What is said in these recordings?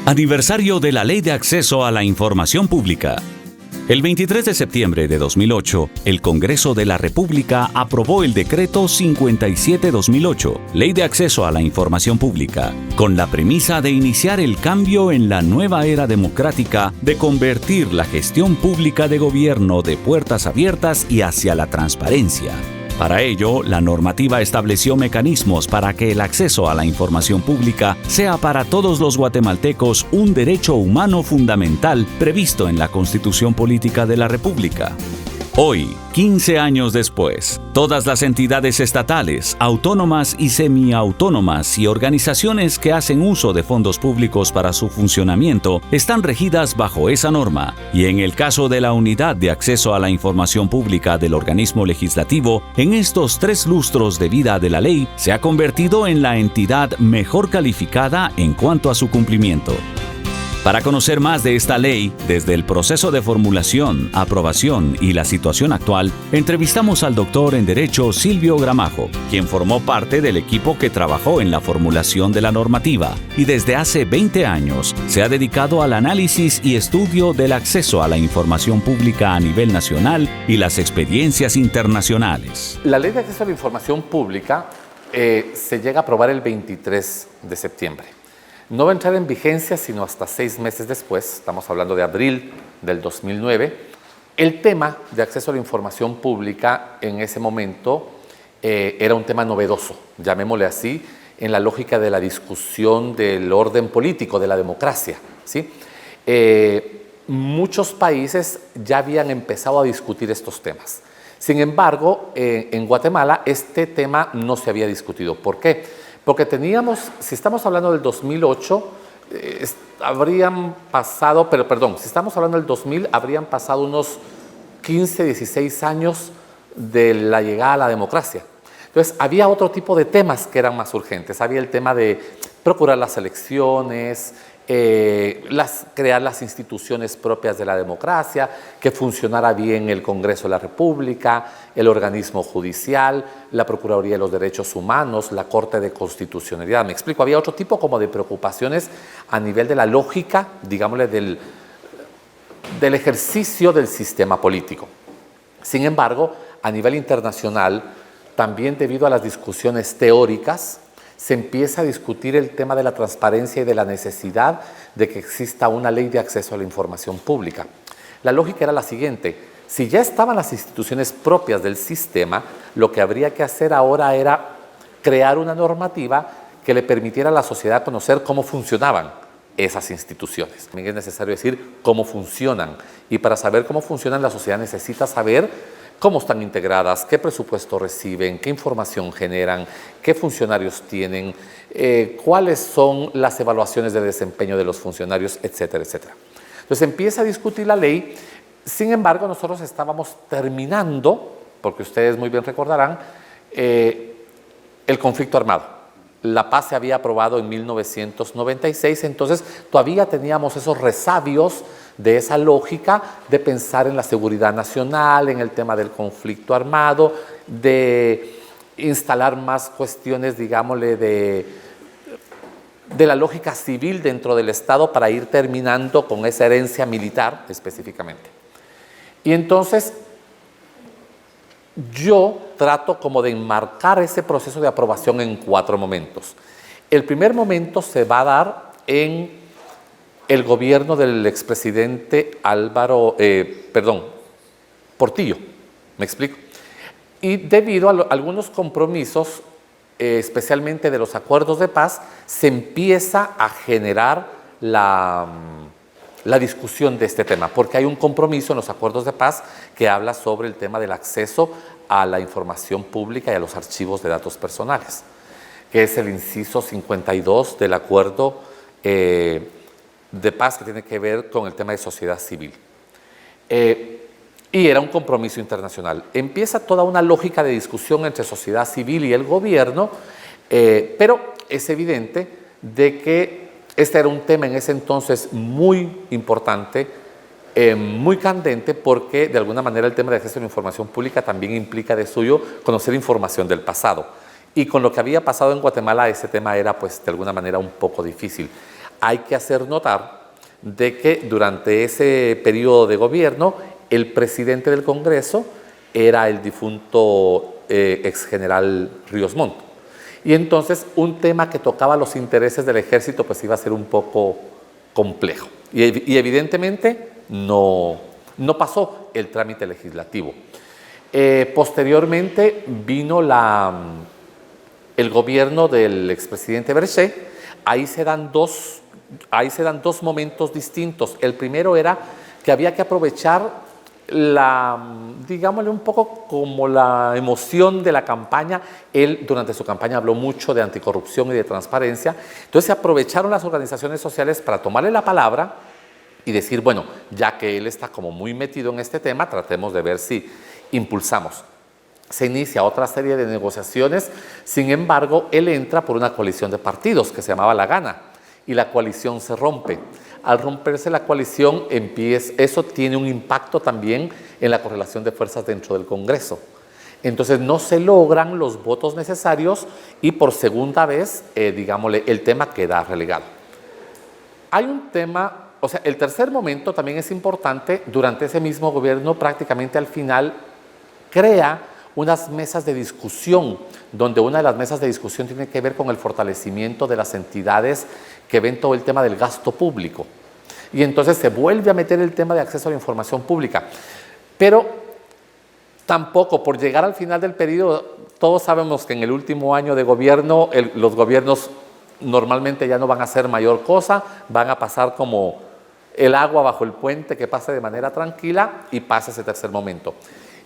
Aniversario de la Ley de Acceso a la Información Pública. El 23 de septiembre de 2008, el Congreso de la República aprobó el Decreto 57-2008, Ley de Acceso a la Información Pública, con la premisa de iniciar el cambio en la nueva era democrática de convertir la gestión pública de gobierno de puertas abiertas y hacia la transparencia. Para ello, la normativa estableció mecanismos para que el acceso a la información pública sea para todos los guatemaltecos un derecho humano fundamental previsto en la Constitución Política de la República. Hoy, 15 años después, todas las entidades estatales, autónomas y semiautónomas y organizaciones que hacen uso de fondos públicos para su funcionamiento están regidas bajo esa norma, y en el caso de la Unidad de Acceso a la Información Pública del organismo legislativo, en estos 3 lustros de vida de la ley, se ha convertido en la entidad mejor calificada en cuanto a su cumplimiento. Para conocer más de esta ley, desde el proceso de formulación, aprobación y la situación actual, entrevistamos al doctor en Derecho Silvio Gramajo, quien formó parte del equipo que trabajó en la formulación de la normativa y desde hace 20 años se ha dedicado al análisis y estudio del acceso a la información pública a nivel nacional y las experiencias internacionales. La Ley de Acceso a la Información Pública se llega a aprobar el 23 de septiembre. No va a entrar en vigencia sino hasta 6 meses después, estamos hablando de abril del 2009. El tema de acceso a la información pública en ese momento era un tema novedoso, llamémosle así, en la lógica de la discusión del orden político, de la democracia, ¿sí? Muchos países ya habían empezado a discutir estos temas. Sin embargo, en Guatemala este tema no se había discutido. ¿Por qué? Porque teníamos, si estamos hablando del 2008, habrían pasado, si estamos hablando del 2000, habrían pasado unos 15, 16 años de la llegada a la democracia. Entonces, había otro tipo de temas que eran más urgentes. Había el tema de procurar las elecciones, crear las instituciones propias de la democracia, que funcionara bien el Congreso de la República, el organismo judicial, la Procuraduría de los Derechos Humanos, la Corte de Constitucionalidad. Me explico, había otro tipo como de preocupaciones a nivel de la lógica, digámosle, del ejercicio del sistema político. Sin embargo, a nivel internacional, también debido a las discusiones teóricas, se empieza a discutir el tema de la transparencia y de la necesidad de que exista una ley de acceso a la información pública. La lógica era la siguiente: si ya estaban las instituciones propias del sistema, lo que habría que hacer ahora era crear una normativa que le permitiera a la sociedad conocer cómo funcionaban esas instituciones. También es necesario decir cómo funcionan, y para saber cómo funcionan la sociedad necesita saber cómo están integradas, qué presupuesto reciben, qué información generan, qué funcionarios tienen, cuáles son las evaluaciones de desempeño de los funcionarios, etcétera, etcétera. Entonces empieza a discutir la ley. Sin embargo, nosotros estábamos terminando, porque ustedes muy bien recordarán, el conflicto armado. La paz se había aprobado en 1996, entonces todavía teníamos esos resabios de esa lógica de pensar en la seguridad nacional, en el tema del conflicto armado, de instalar más cuestiones, digámosle, de la lógica civil dentro del Estado para ir terminando con esa herencia militar específicamente. Y entonces yo trato como de enmarcar ese proceso de aprobación en 4 momentos. El primer momento se va a dar en el gobierno del expresidente Portillo, ¿me explico? Y debido a algunos compromisos, especialmente de los acuerdos de paz, se empieza a generar la discusión de este tema, porque hay un compromiso en los acuerdos de paz que habla sobre el tema del acceso a la información pública y a los archivos de datos personales, que es el inciso 52 del acuerdo de paz que tiene que ver con el tema de sociedad civil. Y era un compromiso internacional. Empieza toda una lógica de discusión entre sociedad civil y el gobierno, pero es evidente de que este era un tema en ese entonces muy importante, muy candente, porque de alguna manera el tema de acceso a la información pública también implica de suyo conocer información del pasado. Y con lo que había pasado en Guatemala, ese tema era pues de alguna manera un poco difícil. hay que hacer notar de que durante ese periodo de gobierno el presidente del Congreso era el difunto ex general Ríos Montt. Y entonces un tema que tocaba los intereses del ejército pues iba a ser un poco complejo. Y evidentemente no pasó el trámite legislativo. Posteriormente vino el gobierno del expresidente Berger. Ahí se dan dos momentos distintos. El primero era que había que aprovechar digámosle un poco como la emoción de la campaña. Él durante su campaña habló mucho de anticorrupción y de transparencia. Entonces se aprovecharon las organizaciones sociales para tomarle la palabra y decir, bueno, ya que él está como muy metido en este tema, tratemos de ver si impulsamos. Se inicia otra serie de negociaciones, sin embargo, él entra por una coalición de partidos que se llamaba La Gana y la coalición se rompe. Al romperse la coalición, eso tiene un impacto también en la correlación de fuerzas dentro del Congreso. Entonces no se logran los votos necesarios y por segunda vez, digámosle, el tema queda relegado. Hay un tema, o sea, el tercer momento también es importante. Durante ese mismo gobierno, prácticamente al final, crea unas mesas de discusión, donde una de las mesas de discusión tiene que ver con el fortalecimiento de las entidades que ven todo el tema del gasto público. Y entonces se vuelve a meter el tema de acceso a la información pública. Pero tampoco, por llegar al final del periodo, todos sabemos que en el último año de gobierno, los gobiernos normalmente ya no van a hacer mayor cosa, van a pasar como el agua bajo el puente, que pase de manera tranquila y pasa ese tercer momento.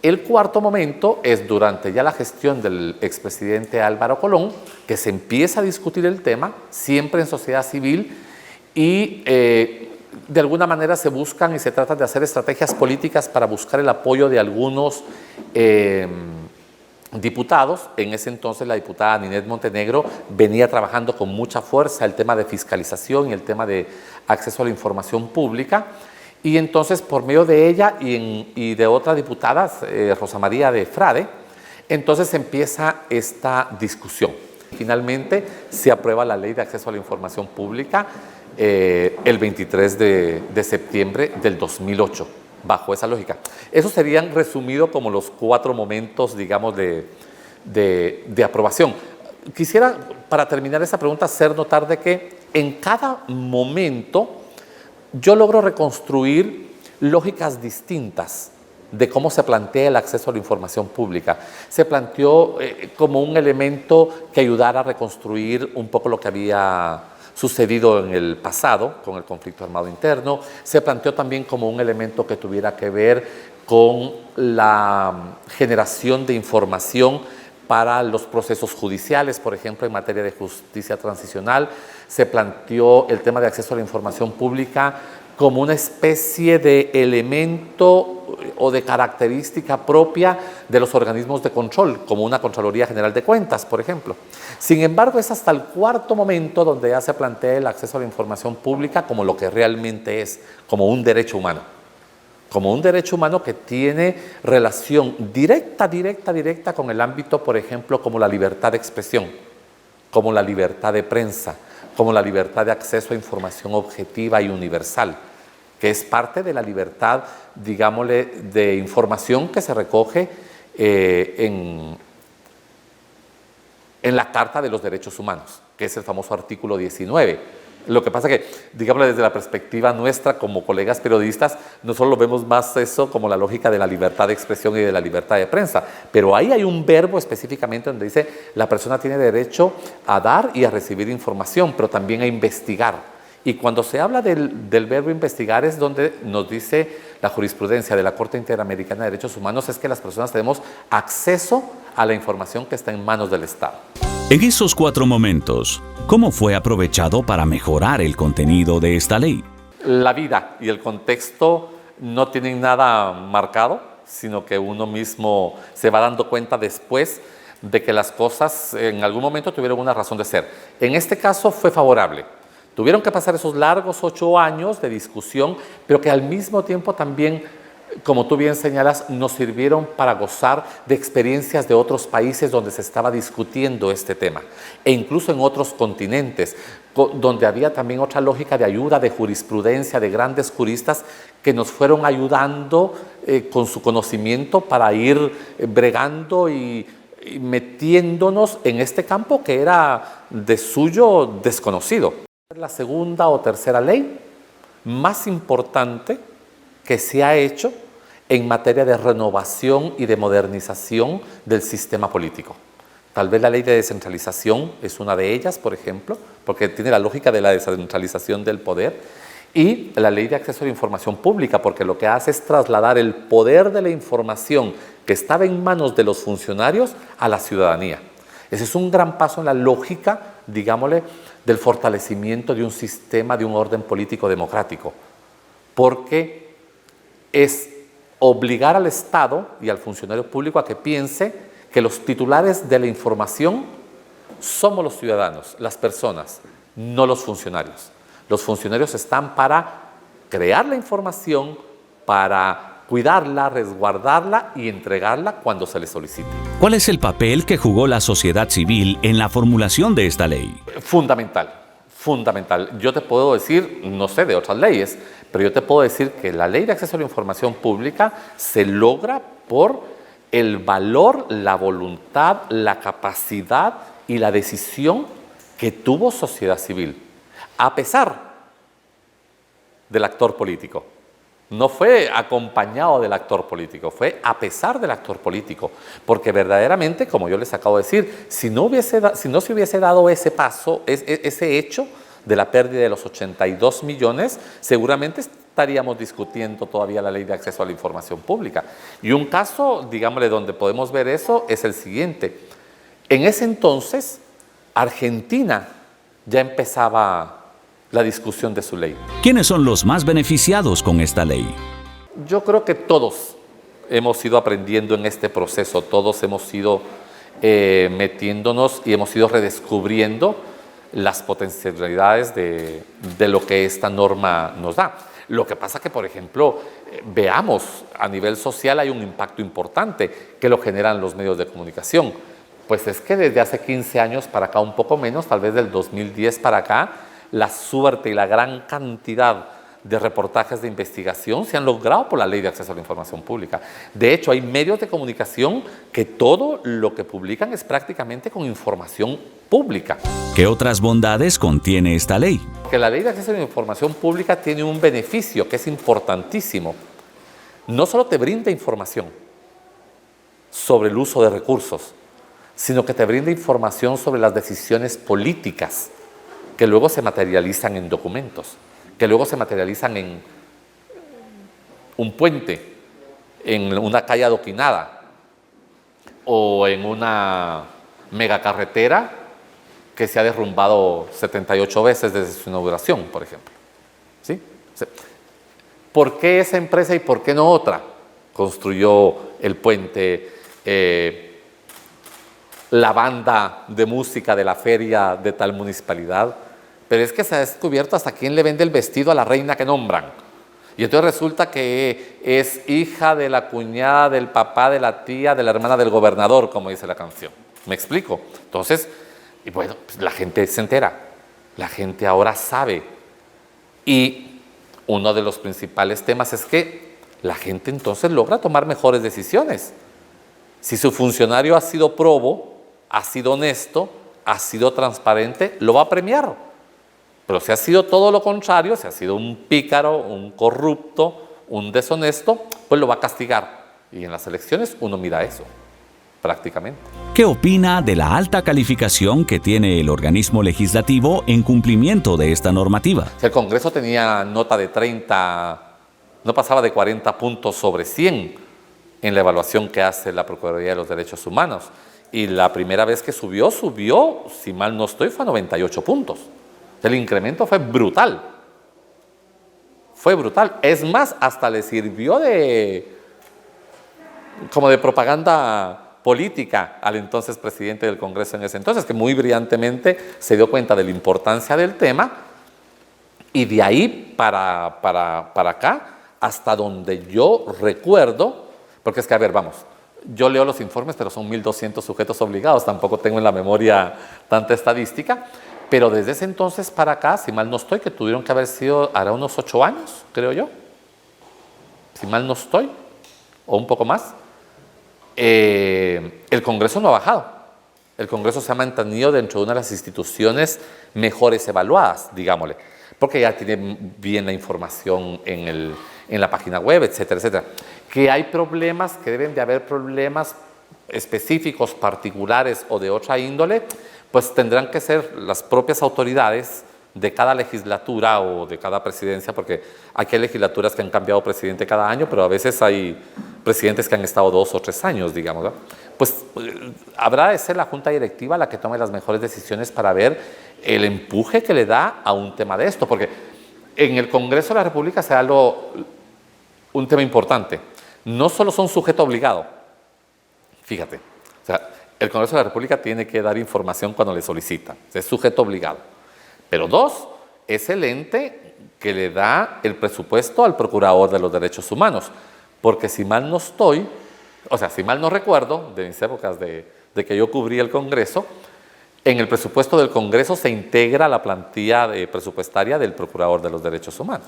El cuarto momento es durante ya la gestión del expresidente Álvaro Colón, que se empieza a discutir el tema, siempre en sociedad civil, y de alguna manera se buscan y se tratan de hacer estrategias políticas para buscar el apoyo de algunos diputados. En ese entonces la diputada Ninette Montenegro venía trabajando con mucha fuerza el tema de fiscalización y el tema de acceso a la información pública. Y entonces, por medio de ella y de otra diputada, Rosa María de Frade, entonces empieza esta discusión. Finalmente, se aprueba la Ley de Acceso a la Información Pública el 23 de septiembre del 2008, bajo esa lógica. Esos serían resumidos como los 4 momentos, digamos, de aprobación. Quisiera, para terminar esa pregunta, hacer notar de que en cada momento yo logro reconstruir lógicas distintas de cómo se plantea el acceso a la información pública. Se planteó como un elemento que ayudara a reconstruir un poco lo que había sucedido en el pasado con el conflicto armado interno. Se planteó también como un elemento que tuviera que ver con la generación de información para los procesos judiciales, por ejemplo, en materia de justicia transicional. Se planteó el tema de acceso a la información pública como una especie de elemento o de característica propia de los organismos de control, como una Contraloría General de Cuentas, por ejemplo. Sin embargo, es hasta el cuarto momento donde ya se plantea el acceso a la información pública como lo que realmente es, como un derecho humano. Como un derecho humano que tiene relación directa con el ámbito, por ejemplo, como la libertad de expresión, como la libertad de prensa, como la libertad de acceso a información objetiva y universal, que es parte de la libertad, digámosle, de información que se recoge en la Carta de los Derechos Humanos, que es el famoso artículo 19. Lo que pasa que, digámoslo desde la perspectiva nuestra como colegas periodistas, nosotros lo vemos más eso como la lógica de la libertad de expresión y de la libertad de prensa, pero ahí hay un verbo específicamente donde dice la persona tiene derecho a dar y a recibir información, pero también a investigar. Y cuando se habla del verbo investigar es donde nos dice la jurisprudencia de la Corte Interamericana de Derechos Humanos, es que las personas tenemos acceso a la información que está en manos del Estado. En esos 4 momentos, ¿cómo fue aprovechado para mejorar el contenido de esta ley? La vida y el contexto no tienen nada marcado, sino que uno mismo se va dando cuenta después de que las cosas en algún momento tuvieron una razón de ser. En este caso fue favorable. Tuvieron que pasar esos largos 8 años de discusión, pero que al mismo tiempo también como tú bien señalas, nos sirvieron para gozar de experiencias de otros países donde se estaba discutiendo este tema, e incluso en otros continentes, donde había también otra lógica de ayuda, de jurisprudencia, de grandes juristas que nos fueron ayudando con su conocimiento para ir bregando y metiéndonos en este campo que era de suyo desconocido. La segunda o tercera ley más importante que se ha hecho en materia de renovación y de modernización del sistema político. Tal vez la ley de descentralización es una de ellas, por ejemplo, porque tiene la lógica de la descentralización del poder, y la ley de acceso a la información pública, porque lo que hace es trasladar el poder de la información que estaba en manos de los funcionarios a la ciudadanía. Ese es un gran paso en la lógica, digámosle, del fortalecimiento de un sistema, de un orden político democrático, porque es obligar al Estado y al funcionario público a que piense que los titulares de la información somos los ciudadanos, las personas, no los funcionarios. Los funcionarios están para crear la información, para cuidarla, resguardarla y entregarla cuando se les solicite. ¿Cuál es el papel que jugó la sociedad civil en la formulación de esta ley? Fundamental, fundamental. Yo te puedo decir, no sé de otras leyes, pero yo te puedo decir que la ley de acceso a la información pública se logra por el valor, la voluntad, la capacidad y la decisión que tuvo sociedad civil, a pesar del actor político. No fue acompañado del actor político, fue a pesar del actor político, porque verdaderamente, como yo les acabo de decir, si no se hubiese dado ese paso, ese hecho de la pérdida de los 82 millones, seguramente estaríamos discutiendo todavía la ley de acceso a la información pública. Y un caso, digámosle, donde podemos ver eso es el siguiente. En ese entonces, Argentina ya empezaba la discusión de su ley. ¿Quiénes son los más beneficiados con esta ley? Yo creo que todos hemos ido aprendiendo en este proceso, todos hemos ido metiéndonos y hemos ido redescubriendo las potencialidades de lo que esta norma nos da. Lo que pasa que, por ejemplo, veamos, a nivel social hay un impacto importante que lo generan los medios de comunicación. Pues es que desde hace 15 años para acá, un poco menos, tal vez del 2010 para acá, la suerte y la gran cantidad de reportajes de investigación se han logrado por la Ley de Acceso a la Información Pública. De hecho, hay medios de comunicación que todo lo que publican es prácticamente con información pública. ¿Qué otras bondades contiene esta ley? Que la Ley de Acceso a la Información Pública tiene un beneficio que es importantísimo. No solo te brinda información sobre el uso de recursos, sino que te brinda información sobre las decisiones políticas que luego se materializan en documentos, que luego se materializan en un puente, en una calle adoquinada o en una megacarretera que se ha derrumbado 78 veces desde su inauguración, por ejemplo. ¿Sí? ¿Por qué esa empresa y por qué no otra construyó el puente? La banda de música de la feria de tal municipalidad. Pero es que se ha descubierto hasta quién le vende el vestido a la reina que nombran. Y entonces resulta que es hija de la cuñada, del papá, de la tía, de la hermana del gobernador, como dice la canción. ¿Me explico? Entonces, y bueno, pues la gente se entera. La gente ahora sabe. Y uno de los principales temas es que la gente entonces logra tomar mejores decisiones. Si su funcionario ha sido probo, ha sido honesto, ha sido transparente, lo va a premiar. Pero si ha sido todo lo contrario, si ha sido un pícaro, un corrupto, un deshonesto, pues lo va a castigar. Y en las elecciones uno mira eso, prácticamente. ¿Qué opina de la alta calificación que tiene el organismo legislativo en cumplimiento de esta normativa? El Congreso tenía nota de 30, no pasaba de 40 puntos sobre 100 en la evaluación que hace la Procuraduría de los Derechos Humanos. Y la primera vez que subió, si mal no estoy, fue a 98 puntos. El incremento fue brutal. Fue brutal. Es más, hasta le sirvió como de propaganda política al entonces presidente del Congreso en ese entonces, que muy brillantemente se dio cuenta de la importancia del tema, y de ahí para acá hasta donde yo recuerdo, porque es que, a ver, vamos, yo leo los informes, pero son 1.200 sujetos obligados, tampoco tengo en la memoria tanta estadística, pero desde ese entonces para acá, si mal no estoy, que tuvieron que haber sido, hará unos 8 años, creo yo, si mal no estoy, o un poco más, el Congreso no ha bajado. El Congreso se ha mantenido dentro de una de las instituciones mejores evaluadas, digámosle, porque ya tiene bien la información en la página web, etcétera, etcétera. Que hay problemas, que deben de haber problemas específicos, particulares o de otra índole, pues tendrán que ser las propias autoridades de cada legislatura o de cada presidencia, porque aquí hay legislaturas que han cambiado presidente cada año, pero a veces hay presidentes que han estado 2 o 3 años, digamos, ¿no? Pues habrá de ser la Junta Directiva la que tome las mejores decisiones para ver el empuje que le da a un tema de esto, porque en el Congreso de la República se da un tema importante. No solo son sujeto obligado, fíjate, o sea, el Congreso de la República tiene que dar información cuando le solicitan, es sujeto obligado. Pero 2, es el ente que le da el presupuesto al Procurador de los Derechos Humanos, porque si mal no estoy, o sea, si mal no recuerdo, de mis épocas de que yo cubría el Congreso, en el presupuesto del Congreso se integra la plantilla presupuestaria del Procurador de los Derechos Humanos.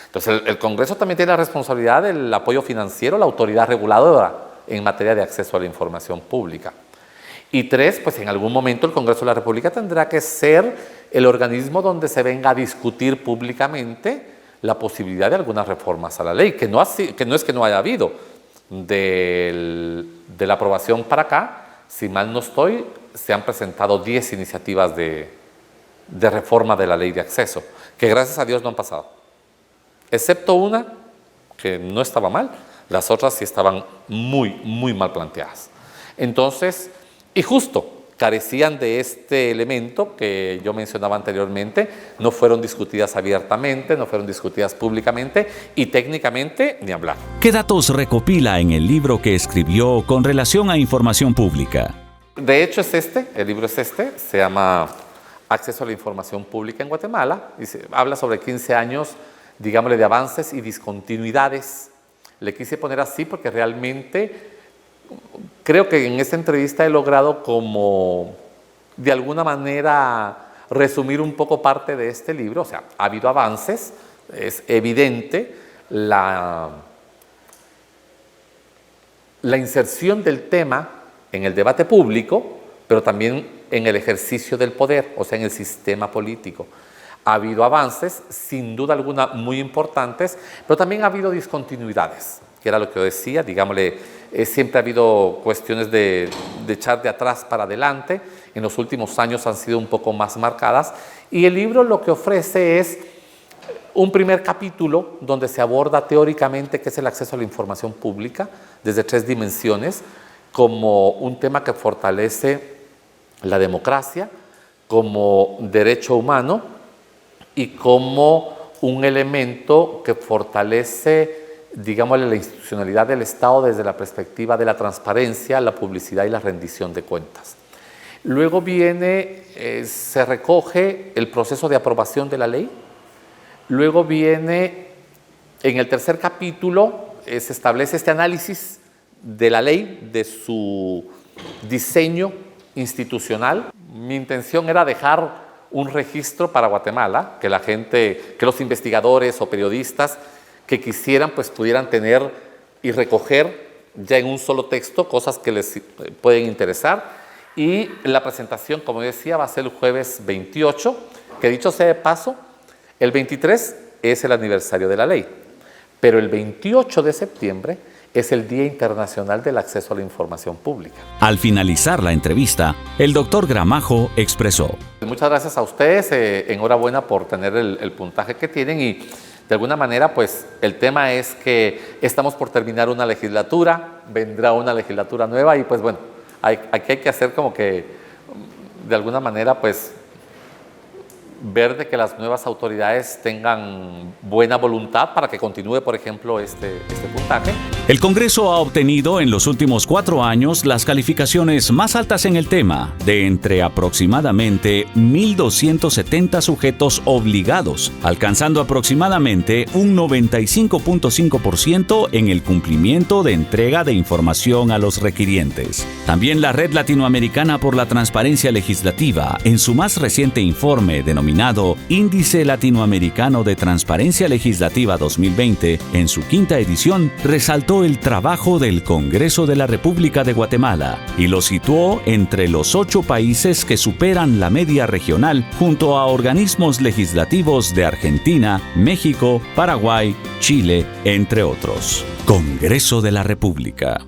Entonces, el Congreso también tiene la responsabilidad del apoyo financiero, la autoridad reguladora en materia de acceso a la información pública. Y 3, pues en algún momento el Congreso de la República tendrá que ser el organismo donde se venga a discutir públicamente la posibilidad de algunas reformas a la ley, que no es que no haya habido. De la aprobación para acá, si mal no estoy, se han presentado 10 iniciativas de reforma de la ley de acceso, que gracias a Dios no han pasado. Excepto una, que no estaba mal, las otras sí estaban muy, muy mal planteadas. Entonces, y justo, carecían de este elemento que yo mencionaba anteriormente, no fueron discutidas abiertamente, no fueron discutidas públicamente y técnicamente ni hablar. ¿Qué datos recopila en el libro que escribió con relación a información pública? De hecho el libro es se llama Acceso a la Información Pública en Guatemala, y habla sobre 15 años, digámosle, de avances y discontinuidades. Le quise poner así porque realmente creo que en esta entrevista he logrado como de alguna manera resumir un poco parte de este libro. O sea, ha habido avances, es evidente la inserción del tema en el debate público, pero también en el ejercicio del poder, o sea, en el sistema político. Ha habido avances, sin duda alguna, muy importantes, pero también ha habido discontinuidades, que era lo que yo decía, digámosle, siempre ha habido cuestiones de echar de atrás para adelante, en los últimos años han sido un poco más marcadas, y el libro lo que ofrece es un primer capítulo donde se aborda teóricamente qué es el acceso a la información pública, desde 3 dimensiones, como un tema que fortalece la democracia, como derecho humano y como un elemento que fortalece, digámosle, la institucionalidad del Estado desde la perspectiva de la transparencia, la publicidad y la rendición de cuentas. Luego viene, se recoge el proceso de aprobación de la ley. Luego viene, en el tercer capítulo, se establece este análisis de la ley, de su diseño institucional. Mi intención era dejar un registro para Guatemala, que la gente, que los investigadores o periodistas que quisieran, pues pudieran tener y recoger ya en un solo texto cosas que les pueden interesar. Y la presentación, como decía, va a ser el jueves 28, que dicho sea de paso, el 23 es el aniversario de la ley, pero el 28 de septiembre es el Día Internacional del Acceso a la Información Pública. Al finalizar la entrevista, el doctor Gramajo expresó: muchas gracias a ustedes, enhorabuena por tener el puntaje que tienen, y de alguna manera pues el tema es que estamos por terminar una legislatura, vendrá una legislatura nueva y pues bueno, aquí hay que hacer como que de alguna manera pues ver de que las nuevas autoridades tengan buena voluntad para que continúe, por ejemplo, este puntaje. El Congreso ha obtenido en los últimos 4 años las calificaciones más altas en el tema, de entre aproximadamente 1.270 sujetos obligados, alcanzando aproximadamente un 95.5% en el cumplimiento de entrega de información a los requirientes. También la Red Latinoamericana por la Transparencia Legislativa, en su más reciente informe denominado Índice Latinoamericano de Transparencia Legislativa 2020, en su 5ª edición, resaltó el trabajo del Congreso de la República de Guatemala y lo situó entre los 8 países que superan la media regional junto a organismos legislativos de Argentina, México, Paraguay, Chile, entre otros. Congreso de la República.